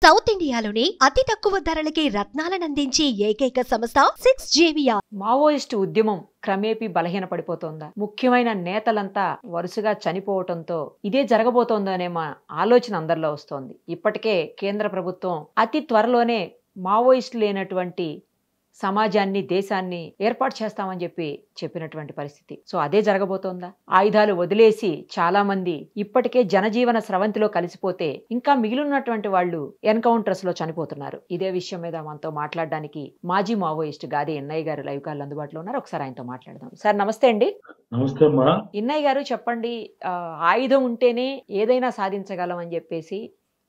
South ఇండియాలోనే అతి తక్కువ ధరలకి రత్నాలనందించే ఏకైక సంస్థ 6JVR. మావోయిస్టు ఉద్యమం క్రమేపీ బలహీనపడిపోతోందా? ముఖ్యమైన నేతలంతా వరుసగా చనిపోవటంతో ఇదే జరగబోతోందనే మా ఆలోచన అందరిలో వస్తోంది. ఇప్పటికే కేంద్ర ప్రభుత్వం అతి త్వరలోనే మావోయిస్టు లేనటువంటి సమాజాన్ని, దేశాన్ని ఏర్పాటు చేస్తామని చెప్పినటువంటి పరిస్థితి. సో అదే జరగబోతోందా? ఆయుధాలు వదిలేసి చాలా మంది ఇప్పటికే జనజీవన స్రవంతిలో కలిసిపోతే ఇంకా మిగిలినటువంటి వాళ్ళు ఎన్కౌంటర్స్ లో చనిపోతున్నారు. ఇదే విషయం మీద మనతో మాట్లాడడానికి మాజీ మావోయిస్ట్ గాది ఎన్నయ్య గారు లైవ్ కాల్ అందుబాటులో ఉన్నారు. ఒకసారి ఆయనతో మాట్లాడదాం. సార్ నమస్తే అండి. నమస్తే అమ్మా. ఎన్నయ్య గారు చెప్పండి, ఆయుధం ఉంటేనే ఏదైనా సాధించగలం అని చెప్పేసి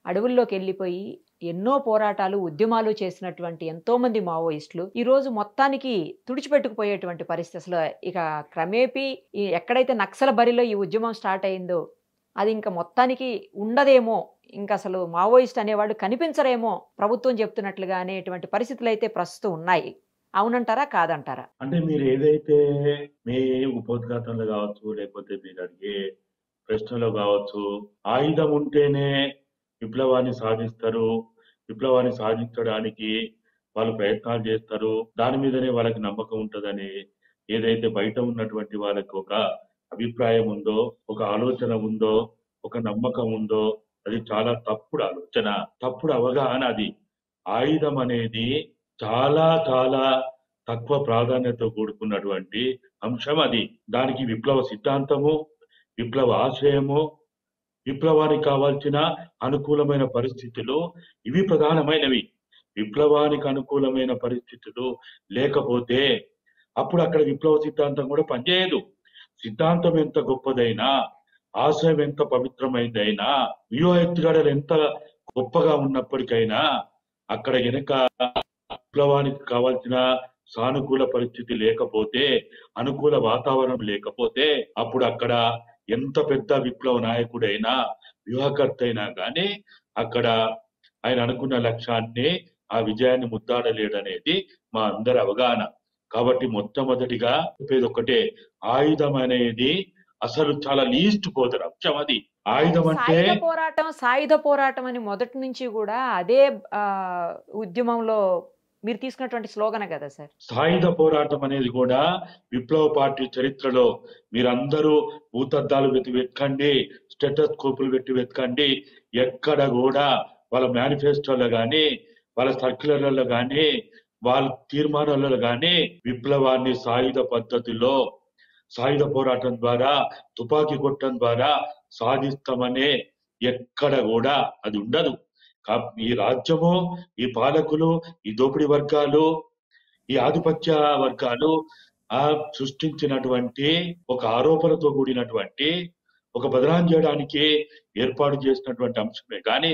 అడవుల్లోకి వెళ్ళిపోయి ఎన్నో పోరాటాలు, ఉద్యమాలు చేసినటువంటి ఎంతో మంది మావోయిస్టులు ఈ రోజు మొత్తానికి తుడిచిపెట్టుకుపోయేటువంటి పరిస్థితి. అసలు ఇక క్రమేపీ ఎక్కడైతే నక్సల బరిలో ఈ ఉద్యమం స్టార్ట్ అయిందో అది ఇంకా మొత్తానికి ఉండదేమో, ఇంకా అసలు మావోయిస్ట్ అనేవాళ్ళు కనిపించరేమో ప్రభుత్వం చెప్తున్నట్లుగా అనేటువంటి పరిస్థితులు అయితే ప్రస్తుతం ఉన్నాయి. అవునంటారా, కాదంటారా? అంటే మీరు ఏదైతే మీ ఉపోద్ఘాతంలో కావచ్చు, లేకపోతే మీరు అడిగే ప్రశ్నలో కావచ్చు, ఆయుధం ఉంటేనే విప్లవాన్ని సాధిస్తారు, విప్లవాన్ని సాధించడానికి వాళ్ళు ప్రయత్నాలు చేస్తారు, దాని మీదనే వాళ్ళకి నమ్మకం ఉంటుందని ఏదైతే బయట ఉన్నటువంటి వాళ్ళకి ఒక అభిప్రాయం ఉందో, ఒక ఆలోచన ఉందో, ఒక నమ్మకం ఉందో, అది చాలా తప్పుడు ఆలోచన, తప్పుడు అవగాహన. అది ఆయుధం అనేది చాలా చాలా తక్కువ ప్రాధాన్యత కూడుకున్నటువంటి అంశం. అది దానికి విప్లవ సిద్ధాంతము, విప్లవ ఆశయము, విప్లవానికి కావాల్సిన అనుకూలమైన పరిస్థితులు ఇవి ప్రధానమైనవి. విప్లవానికి అనుకూలమైన పరిస్థితులు లేకపోతే అప్పుడు అక్కడ విప్లవ సిద్ధాంతం కూడా పనిచేయదు. సిద్ధాంతం ఎంత గొప్పదైనా, ఆశయం ఎంత పవిత్రమైందైనా, వ్యూహ ఎత్తుగడలు ఎంత గొప్పగా ఉన్నప్పటికైనా అక్కడ వెనక విప్లవానికి కావాల్సిన సానుకూల పరిస్థితి లేకపోతే, అనుకూల వాతావరణం లేకపోతే అప్పుడు అక్కడ ఎంత పెద్ద విప్లవ నాయకుడైనా, వ్యూహకర్త అయినా కానీ అక్కడ ఆయన అనుకున్న లక్ష్యాన్ని, ఆ విజయాన్ని ముద్దాడలేడనేది మా అందరి అవగాహన. కాబట్టి మొట్టమొదటిగా చెప్పేది ఒకటే, ఆయుధం అనేది అసలు చాలా లీస్ట్ పోతారు అంశం. అది ఆయుధం అంటే సాయుధ పోరాటం అని మొదటి నుంచి కూడా అదే ఉద్యమంలో మీరు తీసుకున్నటువంటి స్లోగన్ కదా సార్. సాయుధ పోరాటం అనేది కూడా విప్లవ పార్టీ చరిత్రలో మీరందరూ భూతద్దాలు వెతకండి, స్టెటోస్కోపులు పెట్టి వెతకండి, ఎక్కడ కూడా వాళ్ళ మేనిఫెస్టోలో కానీ, వాళ్ళ సర్క్యులర్లలో కానీ, వాళ్ళ తీర్మానాలలో కానీ విప్లవాన్ని సాయుధ పద్ధతిలో, సాయుధ పోరాటం ద్వారా, తుపాకీ కొట్టడం ద్వారా సాధిస్తామనే ఎక్కడ కూడా అది ఉండదు. ఈ రాజ్యము, ఈ పాలకులు, ఈ దోపిడీ వర్గాలు, ఈ ఆధిపత్య వర్గాలు సృష్టించినటువంటి ఒక ఆరోపణతో కూడినటువంటి ఒక బదనాం చేయడానికి ఏర్పాటు చేసినటువంటి అంశమే. కానీ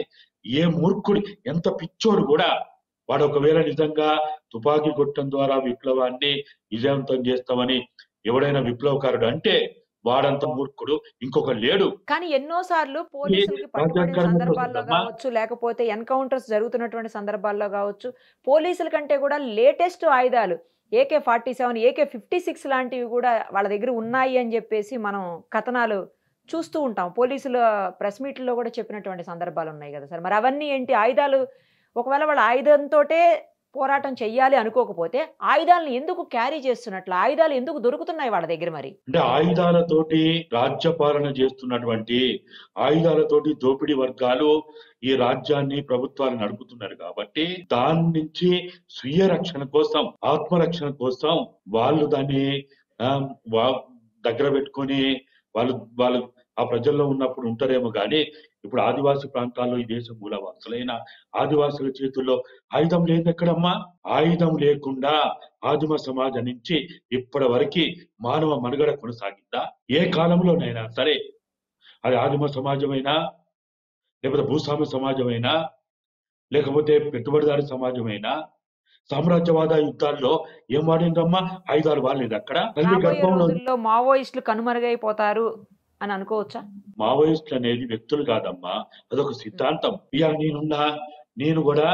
ఏ మూర్ఖుడి, ఎంత పిచ్చోడు కూడా వాడు ఒకవేళ నిజంగా తుపాకీ కొట్టడం ద్వారా విప్లవాన్ని విజయవంతం చేస్తామని ఎవడైనా విప్లవకారుడు అంటే వాడంత మూర్ఖుడు ఇంకొక లేడు. కానీ ఎన్నోసార్లు పోలీసులకి పట్టుబడిన సందర్భాల్లో కావచ్చు, లేకపోతే ఎన్కౌంటర్స్ జరుగుతున్నటువంటి సందర్భాల్లో కావచ్చు, పోలీసుల కంటే కూడా లేటెస్ట్ ఆయుధాలు AK-47, AK-56 లాంటివి కూడా వాళ్ళ దగ్గర ఉన్నాయి అని చెప్పేసి మనం కథనాలు చూస్తూ ఉంటాం. పోలీసుల ప్రెస్ మీట్లో కూడా చెప్పినటువంటి సందర్భాలు ఉన్నాయి కదా సార్. మరి అవన్నీ ఏంటి? ఆయుధాలు ఒకవేళ వాళ్ళ ఆయుధంతోటే పోరాటం చెయ్యాలి అనుకోకపోతే ఆయుధాలను ఎందుకు క్యారీ చేస్తున్నట్లు, ఆయుధాలు ఎందుకు దొరుకుతున్నాయి వాళ్ళ దగ్గర? మరి అంటే ఆయుధాలతోటి రాజ్యపాలన చేస్తున్నటువంటి, ఆయుధాలతోటి దోపిడీ వర్గాలు ఈ రాజ్యాన్ని, ప్రభుత్వాలు నడుపుతున్నారు కాబట్టి దాని నుంచి స్వీయ రక్షణ కోసం, ఆత్మరక్షణ కోసం వాళ్ళు దాన్ని దగ్గర పెట్టుకొని వాళ్ళు ఆ ప్రజల్లో ఉన్నప్పుడు ఉంటారేమో కానీ ఇప్పుడు ఆదివాసీ ప్రాంతాల్లో, ఈ దేశ మూలవాసులైన ఆదివాసుల చేతుల్లో ఆయుధం లేదు ఎక్కడమ్మా. ఆయుధం లేకుండా ఆదిమ సమాజం నుంచి ఇప్పటి వరకు మానవ మనుగడ కొనసాగిందా? ఏ కాలంలోనైనా సరే, అది ఆదిమ సమాజమైనా, లేకపోతే భూస్వామ్య సమాజమైనా, లేకపోతే పెట్టుబడిదారి సమాజమైనా, సామ్రాజ్యవాద యుద్ధాల్లో ఏం వాడిందమ్మా? ఆయుధాలు వాడలేదు. అక్కడ రోజుల్లో మావోయిస్టులు కనుమరుగైపోతారు అని అనుకోవచ్చా? మావోయిస్టులు అనేది వ్యక్తులు కాదమ్మా, అదొక సిద్ధాంతం. ఇవాళ నేను కూడా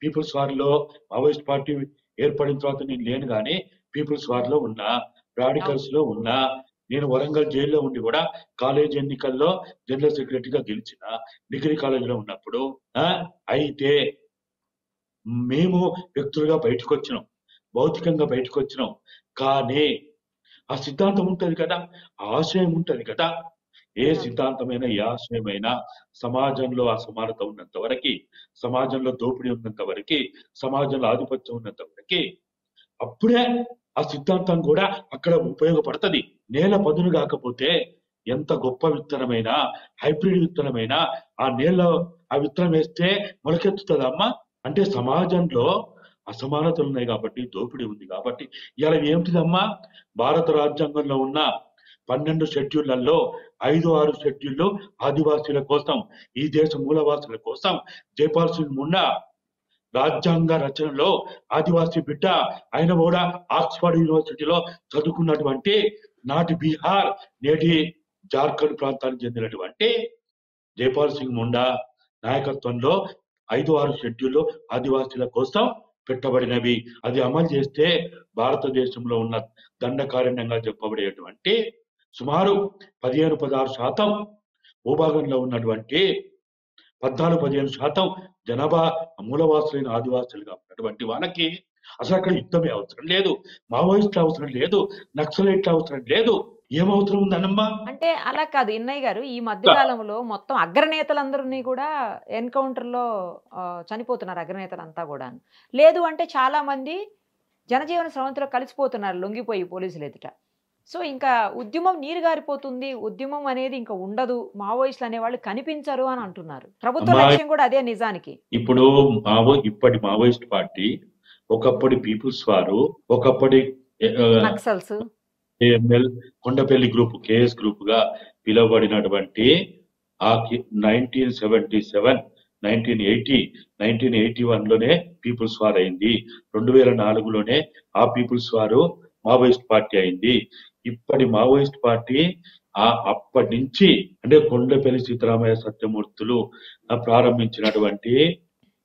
పీపుల్స్ వార్లో, మావోయిస్ట్ పార్టీ ఏర్పడిన తర్వాత నేను లేను కానీ పీపుల్స్ వార్లో ఉన్నా, రాడికల్స్ లో ఉన్నా, నేను వరంగల్ జైల్లో ఉండి కూడా కాలేజ్ ఎన్నికల్లో జనరల్ సెక్రటరీగా గెలిచిన డిగ్రీ కాలేజీలో ఉన్నప్పుడు. అయితే మేము వ్యక్తులుగా బయటకు వచ్చినాం, భౌతికంగా బయటకు వచ్చినాం. కానీ ఆ సిద్ధాంతం ఉంటది కదా, ఆ ఆశయం ఉంటది కదా. ఏ సిద్ధాంతమైనా ఏ ఆశయమైనా సమాజంలో అసమానత ఉన్నంత వరకు, సమాజంలో దోపిడీ ఉన్నంత వరకు, సమాజంలో ఆధిపత్యం ఉన్నంత వరకు అప్పుడే ఆ సిద్ధాంతం కూడా అక్కడ ఉపయోగపడుతుంది. నేల పదును కాకపోతే ఎంత గొప్ప విత్తనమైనా, హైబ్రిడ్ విత్తనమైనా ఆ నేల ఆ విత్తనం వేస్తే మొలకెత్తుతుందమ్మా. అంటే సమాజంలో అసమానతలు ఉన్నాయి కాబట్టి, దోపిడీ ఉంది కాబట్టి ఇలా ఏమిటిదమ్మా, భారత రాజ్యాంగంలో ఉన్న 12 షెడ్యూళ్లలో 5-6 షెడ్యూళ్ళు ఆదివాసీల కోసం, ఈ దేశ మూలవాసుల కోసం. జైపాల్ సింగ్ ముండా రాజ్యాంగ రచనలో ఆదివాసీ బిడ్డ, ఆయన కూడా ఆక్స్ఫర్డ్ యూనివర్సిటీలో చదువుకున్నటువంటి నాటి బీహార్ నేటి జార్ఖండ్ ప్రాంతానికి చెందినటువంటి జైపాల్ సింగ్ ముండా నాయకత్వంలో 5-6 షెడ్యూల్లో ఆదివాసీల కోసం పెట్టబడినవి. అది అమలు చేస్తే భారతదేశంలో ఉన్న దండకారణ్యంగా చెప్పబడేటువంటి సుమారు 15-16% భూభాగంలో ఉన్నటువంటి 14-15% జనాభా మూలవాసులైన ఆదివాసులుగా ఉన్నటువంటి వాళ్ళకి అసలు అక్కడ యుద్ధమే అవసరం లేదు, మావోయిస్టులు అవసరం లేదు, నక్సలైట్లు అవసరం లేదు. ఏమవసరం ఉందన్నమ్మా? అంటే అలా కాదు ఇన్నయ్య గారు, ఈ మధ్య కాలంలో మొత్తం అగ్రనేతలందరినీ కూడా ఎన్కౌంటర్ లో చనిపోతున్నారు, అగ్రనేతలంతా కూడా. లేదు అంటే చాలా మంది జనజీవన స్రవంతిలో కలిసిపోతున్నారు లొంగిపోయి పోలీసులు ఎదుట. సో ఇంకా ఉద్యమం నీరు గారిపోతుంది, ఉద్యమం అనేది ఇంకా ఉండదు, మావోయిస్టులు అనేవాళ్ళు కనిపించరు అని అంటున్నారు. ప్రభుత్వ లక్ష్యం కూడా అదే నిజానికి. ఇప్పుడు ఇప్పటి మావోయిస్ట్ పార్టీ, ఒకప్పటి పీపుల్స్ వారు, ఒకప్పటి Naxals, AML Kondapalli group, KS group గా పిలువబడినటువంటి ఆ 1977, 1980, 1981లోనే పీపుల్స్ వార్ అయింది. 2004లోనే ఆ పీపుల్స్ వారు మావోయిస్ట్ పార్టీ అయింది. ఇప్పటి మావోయిస్ట్ పార్టీ అప్పటి నుంచి అంటే కొండపల్లి సీతారామయ్య సత్యమూర్తులు ప్రారంభించినటువంటి,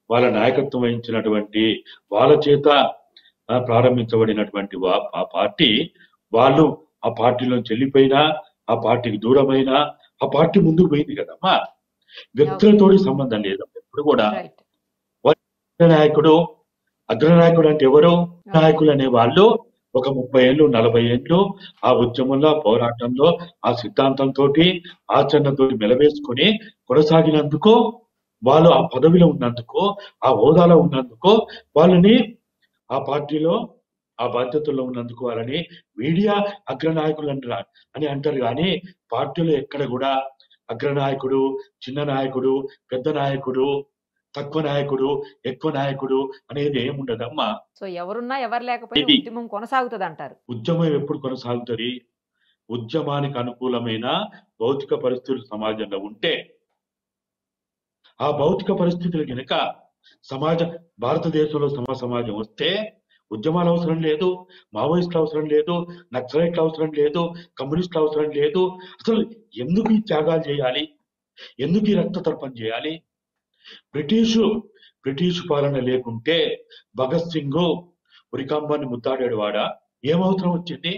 వాళ్ళ నాయకత్వం వహించినటువంటి, వాళ్ళ చేత ప్రారంభించబడినటువంటి ఆ పార్టీ, వాళ్ళు ఆ పార్టీలోంచి వెళ్ళిపోయినా, ఆ పార్టీకి దూరమైనా, ఆ పార్టీ ముందుకు పోయింది కదమ్మా. వ్యక్తులతోటి సంబంధం లేదు ఎప్పుడు కూడా. అగ్రనాయకుడు అంటే ఎవరు? నాయకులు అనే వాళ్ళు ఒక 30 ఏళ్ళు 40 ఏళ్ళు ఆ ఉద్యమంలో, పోరాటంలో, ఆ సిద్ధాంతంతో, ఆచరణతో మెలవేసుకొని కొనసాగినందుకు, వాళ్ళు ఆ పదవిలో ఉన్నందుకు, ఆ హోదాలో ఉన్నందుకు, వాళ్ళని ఆ పార్టీలో ఆ బాధ్యతల్లో ఉన్నందుకు వాళ్ళని మీడియా అగ్రనాయకులు అని అంటారు. కానీ పార్టీలో ఎక్కడ కూడా అగ్రనాయకుడు, చిన్న నాయకుడు, పెద్ద నాయకుడు, తక్కువ నాయకుడు, ఎక్కువ నాయకుడు అనేది ఏముండదమ్మా. సో ఎవరున్నా ఎవరు లేకపోయినా ఉద్యమం కొనసాగుతుంది అంటారు. ఉద్యమం ఎప్పుడు కొనసాగుతుంది? ఉద్యమానికి అనుకూలమైన భౌతిక పరిస్థితులు సమాజంలో ఉంటే, ఆ భౌతిక పరిస్థితులు కనుక భారతదేశంలో సమాజం వస్తే ఉద్యమాలు అవసరం లేదు, మావోయిస్టులు అవసరం లేదు, నక్సలైట్లు అవసరం లేదు, కమ్యూనిస్టులు అవసరం లేదు. అసలు ఎందుకు ఈ త్యాగాలు చేయాలి? ఎందుకు ఈ రక్తతర్పణ చేయాలి? బ్రిటిష్ పాలన లేకుంటే భగత్ సింగ్ ఉరికంబాన్ని ముద్దాడాడు వాడా? ఏమవసరం వచ్చింది?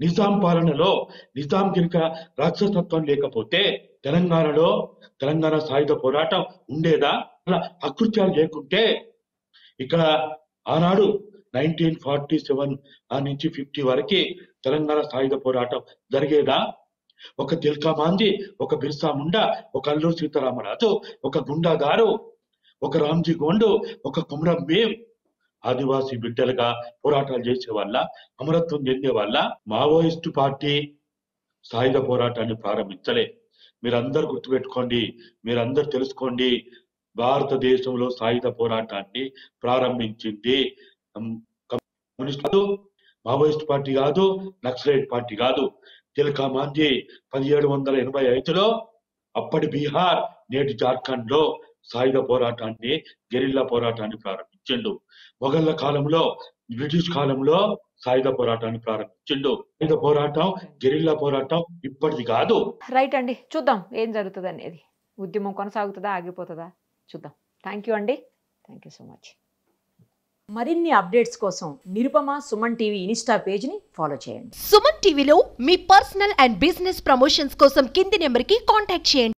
నిజాం పాలనలో నిజాం కనుక రాక్షసత్వం లేకపోతే తెలంగాణ సాయుధ పోరాటం ఉండేదా? అలా అకృత్యాలు లేకుంటే ఇక్కడ ఆనాడు 1947 నుంచి 50 వరకు తెలంగాణ సాయుధ పోరాటం జరిగేదా? ఒక తిల్కా మాంజీ, ఒక బిర్సా ముండా, ఒక అల్లూరి సీతారామరాజు, ఒక గుండాగారు, ఒక రామ్జీ గోండు, ఒక కుమ్రం భీం ఆదివాసీ బిడ్డలుగా పోరాటాలు చేసే వాళ్ళ, అమరత్వం చెందే వాళ్ళ. మావోయిస్టు పార్టీ సాయుధ పోరాటాన్ని ప్రారంభించలే. మీరందరూ గుర్తుపెట్టుకోండి, మీరందరూ తెలుసుకోండి. భారతదేశంలో సాయుధ పోరాటాన్ని ప్రారంభించింది కమ్యూనిస్ట్ కాదు, మావోయిస్ట్ పార్టీ కాదు, నక్సలైట్ పార్టీ కాదు. తిలకా మాంజీ 1785లో అప్పటి బీహార్ నేటి జార్ఖండ్ లో సాయుధ పోరాటాన్ని, గెరిల్లా పోరాటాన్ని ప్రారంభించిండు. మొఘళ్ళ కాలంలో, బ్రిటిష్ కాలంలో సాయుధ పోరాటాన్ని ప్రారంభించిండు. సాయుధ పోరాటం, గెరిల్లా పోరాటం ఇప్పటిది కాదు. రైట్ అండి, చూద్దాం ఏం జరుగుతుంది అనేది. ఉద్యమం కొనసాగుతుందా, ఆగిపోతుందా చూద్దాం. థ్యాంక్ యూ అండి, థ్యాంక్ యూ సో మచ్. మరిన్ని అప్డేట్స్ కోసం Nirupama Suman TV Insta page ని ఫాలో చేయండి. సుమన్ టీవీలో మీ పర్సనల్ అండ్ బిజినెస్ ప్రమోషన్స్ కోసం కింది నెంబర్కి కాంటాక్ట్ చేయండి.